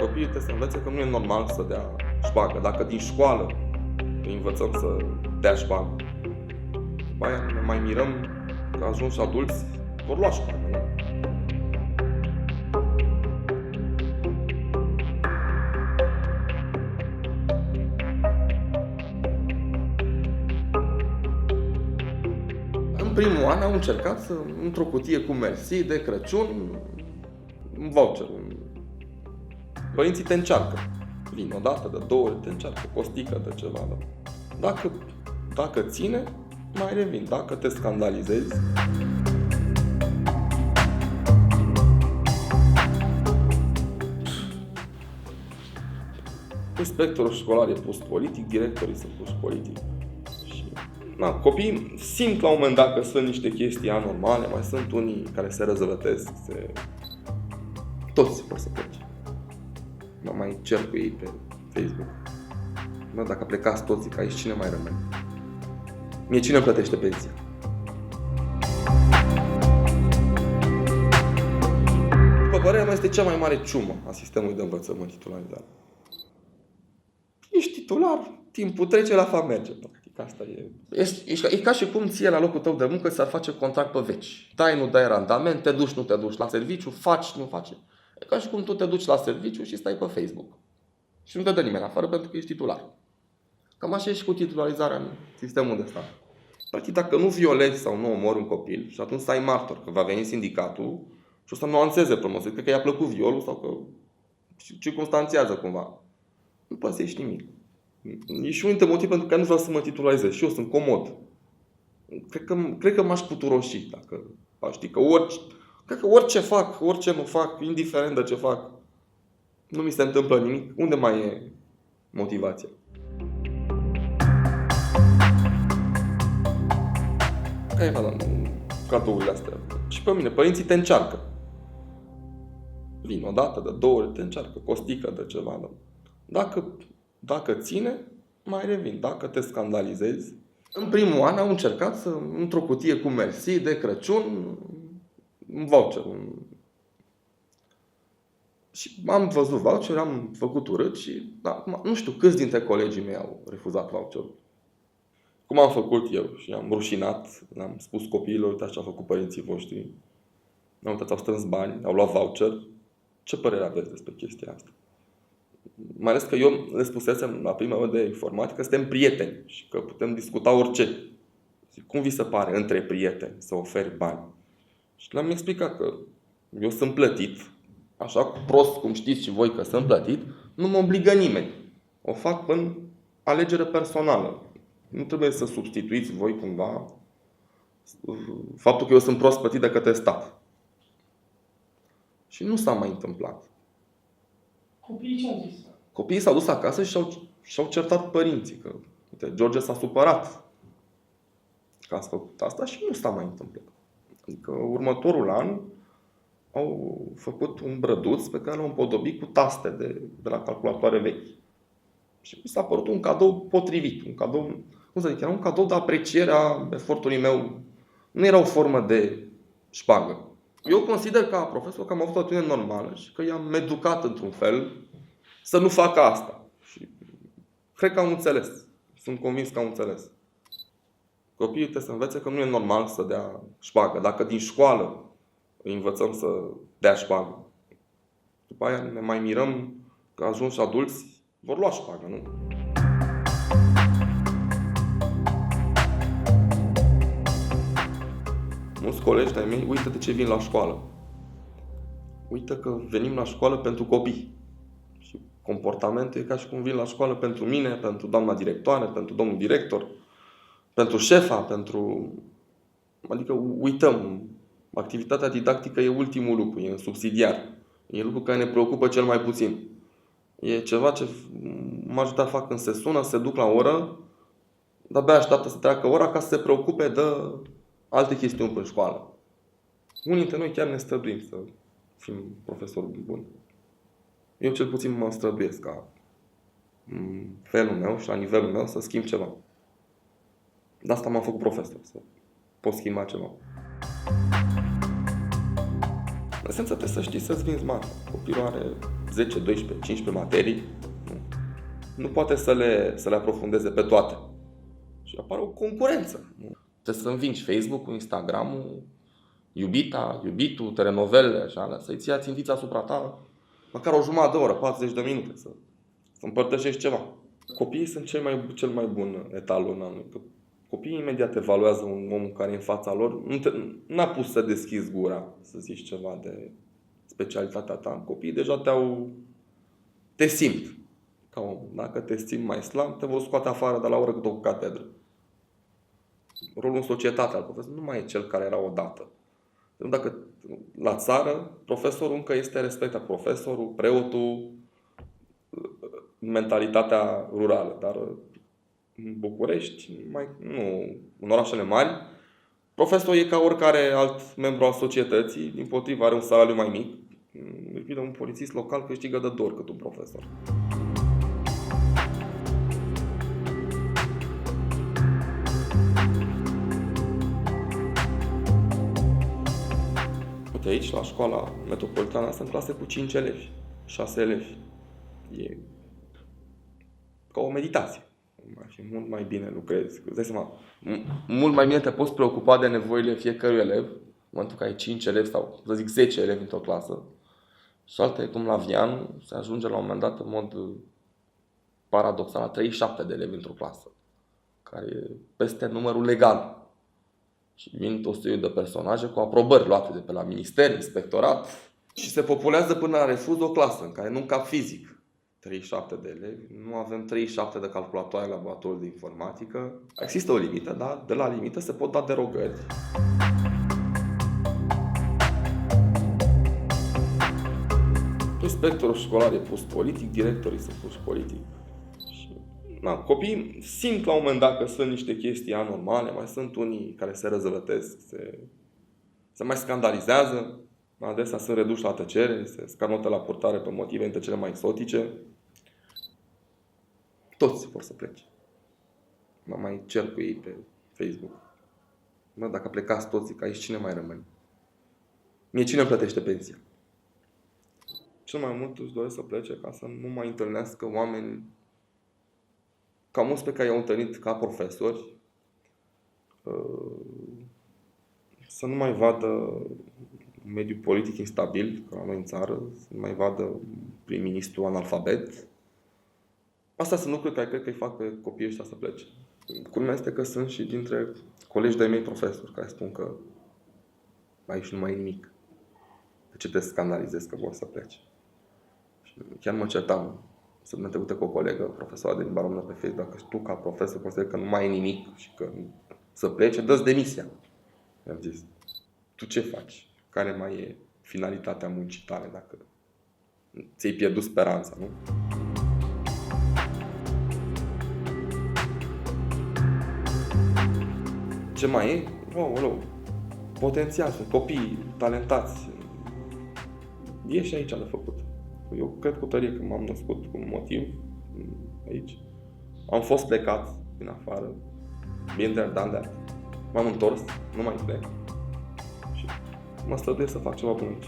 Copiii trebuie să învețe că nu e normal să dea șpagă. Dacă din școală îi învățăm să dea șpagă, după aia ne mai mirăm că ajunși adulți vor lua șpagă, nu? În primul an au încercat să, într-o cutie cu mersi de Crăciun, un voucher. Părinții te încearcă. Vin o dată, de două ori, te încearcă, o stică de ceva. Da? Dacă ține, mai revin. Dacă te scandalizezi, inspectorul școlar e pus politic, directorii sunt puși politic. Copiii simt la un moment dat că sunt niște chestii anormale, mai sunt unii care se răzvătesc, toți vor să plece. Mă mai cer cu ei pe Facebook. Dacă plecați toți, că aici cine mai rămâne? Mie cine îmi plătește pensia? După părerea mea, este cea mai mare ciumă a sistemului de învățământ titularizare. Ești titular, timpul trece, la fa merge. Asta e ca și cum ție la locul tău de muncă s-ar face contract pe veci. Dai, nu dai randament, te duci, nu te duci la serviciu, faci, nu faci. E ca și cum tu te duci la serviciu și stai pe Facebook. Și nu te dă nimeni afară pentru că ești titular. Cam așa e și cu titularizarea în sistemul de stat. Practic, dacă nu violezi sau nu omori un copil și atunci să ai martor, că va veni sindicatul și o să nuanțeze frumos, că i-a plăcut violul sau că circumstanțiază cumva. Nu poți să ieși nimic. E și unul dintre motive pentru care nu vreau să mă titularizez. Și eu sunt comod. Cred că m-aș puturoși dacă știi că cred că orice fac, orice nu fac, indiferent de ce fac, nu mi se întâmplă nimic. Unde mai e motivația? Care e cadourile astea? Și pe mine, părinții te încearcă. Vin o dată, de două ori, te încearcă, o stică de ceva. Dacă ține, mai revin. Dacă te scandalizezi. În primul an au încercat să, într-o cutie cu mersi de Crăciun, un voucher. Și am văzut voucher, am făcut urât și nu știu câți dintre colegii mei au refuzat voucherul. Cum am făcut eu și am rușinat, le-am spus copiilor, uitați ce au făcut părinții voștri. Am uitat, au strâns bani, au luat voucher. Ce părere aveți despre chestia asta? Mai ales că eu le spusesem la prima oră de informatică că suntem prieteni și că putem discuta orice. Cum vi se pare între prieteni să oferi bani? Și le-am explicat că eu sunt plătit, așa prost cum știți și voi că sunt plătit, nu mă obligă nimeni. O fac în alegere personală. Nu trebuie să substituiți voi cumva faptul că eu sunt prost plătit de către stat. Și nu s-a mai întâmplat. Copiii ce-au zis? Copiii s-au dus acasă și-au certat părinții. Că, uite, George s-a supărat că ați făcut asta și nu s-a mai întâmplat. Adică următorul an au făcut un brăduț pe care l-au împodobit cu taste de la calculatoare vechi. Și mi s-a părut un cadou potrivit. Un cadou, cum să zic, era un cadou de apreciere a efortului meu. Nu era o formă de șpagă. Eu consider ca profesor că am avut o atitudine normală și că i-am educat într-un fel să nu facă asta. Și cred că am înțeles. Sunt convins că am înțeles. Copiii trebuie să învețe că nu e normal să dea șpagă. Dacă din școală îi învățăm să dea șpagă, după aia ne mai mirăm că ajunși adulți vor lua șpagă, nu? Mulți colegi de-ai mei uită de ce vin la școală. Uită că venim la școală pentru copii. Și comportamentul e ca și cum vin la școală pentru mine, pentru doamna directoare, pentru domnul director, pentru șefa, Adică uităm. Activitatea didactică e ultimul lucru, e subsidiar. E lucru care ne preocupă cel mai puțin. E ceva ce majoritatea fac când se sună, se duc la oră, de-abia așteaptă să treacă ora ca să se preocupe de alte chestiuni în școală. Unii dintre noi chiar ne străduim să fim profesori buni. Eu cel puțin mă străduiesc ca în felul meu și la nivelul meu să schimb ceva. De asta m-am făcut profesor, să pot schimba ceva. În esență trebuie să știi să-ți vinzi marca. Copilul are 10, 12, 15 materii, nu poate să le aprofundeze pe toate. Și apare o concurență. Trebuie să învingi Facebook-ul, Instagram-ul, iubita, iubitul, telenovelele, așa, să-i ții țintiți asupra ta, măcar o jumătate de oră, 40 de minute, să împărtășești ceva. Copiii sunt cel mai bun etalon al lui. Copiii imediat evaluează un om care e în fața lor. N-a pus să deschizi gura să zici ceva de specialitatea ta. Copiii deja te simt ca om. Dacă te simți mai slab, te vor scoate afară de la oră cât o catedră. Rolul în societate al profesorului nu mai e cel care era odată. Dacă la țară, profesorul încă este respectat. Profesorul, preotul, mentalitatea rurală. Dar în București, în orașele mari, profesorul e ca oricare alt membru al societății, dimpotrivă are un salariu mai mic. Un polițist local câștigă de 2 ori cât un profesor. Uite, aici, la școala metropolitană, sunt clase cu 5 elevi, 6 elevi. E ca o meditație. Și mult mai bine lucrezi. Îți dai seama, mult mai bine te poți preocupa de nevoile fiecărui elev, în momentul că ai 5 elevi sau, să zic, 10 elevi într-o clasă. Și alte, cum la Vian, se ajunge la un moment dat, în mod paradoxal, la 37 de elevi într-o clasă, care e peste numărul legal. Și vin tot soiul de personaje cu aprobări luate de pe la minister, inspectorat, și se populează până la refuz o clasă în care nu încap fizic 37 de elevi, nu avem 37 de calculatoare la laboratorul de informatică. Există o limită, dar de la limită se pot da derogări. Inspectorul școlar e pus politic, directorii sunt puși politic. Copiii simt la un moment dat că sunt niște chestii anormale, mai sunt unii care se răzvrătesc, se mai scandalizează, adesea sunt reduși la tăcere, se scarnotă la purtare pe motive dintre cele mai exotice. Toți vor să plece. Mă mai cer cu ei pe Facebook. Dacă plecați toți, zic, aici cine mai rămâne? Mie cine îmi plătește pensia? Cel mai mult își doresc să plece ca să nu mai întâlnească oameni ca mulți pe care i-au întâlnit ca profesori, să nu mai vadă un mediu politic instabil, ca la noi în țară, să nu mai vadă prim-ministru analfabet. Astea sunt lucruri care cred că îi fac pe copiii ăștia să plece. Culmea este că sunt și dintre colegi de-ai mei profesori care spun că aici nu mai e nimic. De ce te scandalizezi că vor să plece? Și chiar mă certam săptămâna trecută cu o colegă, profesoară de limba română pe Facebook, dacă tu ca profesor consideri că nu mai e nimic și că să plece, dă-ți demisia. I-am zis, tu ce faci? Care mai e finalitatea muncii tale dacă ți-ai pierdut speranța, nu? Ce mai e? Potențial, sunt copii talentați. E și aici de făcut. Eu cred cu tărie că m-am născut cu un motiv aici. Am fost plecat din afară. Bine de that. M-am întors, nu mai plec. Și mă străduiesc să fac ceva bun aici.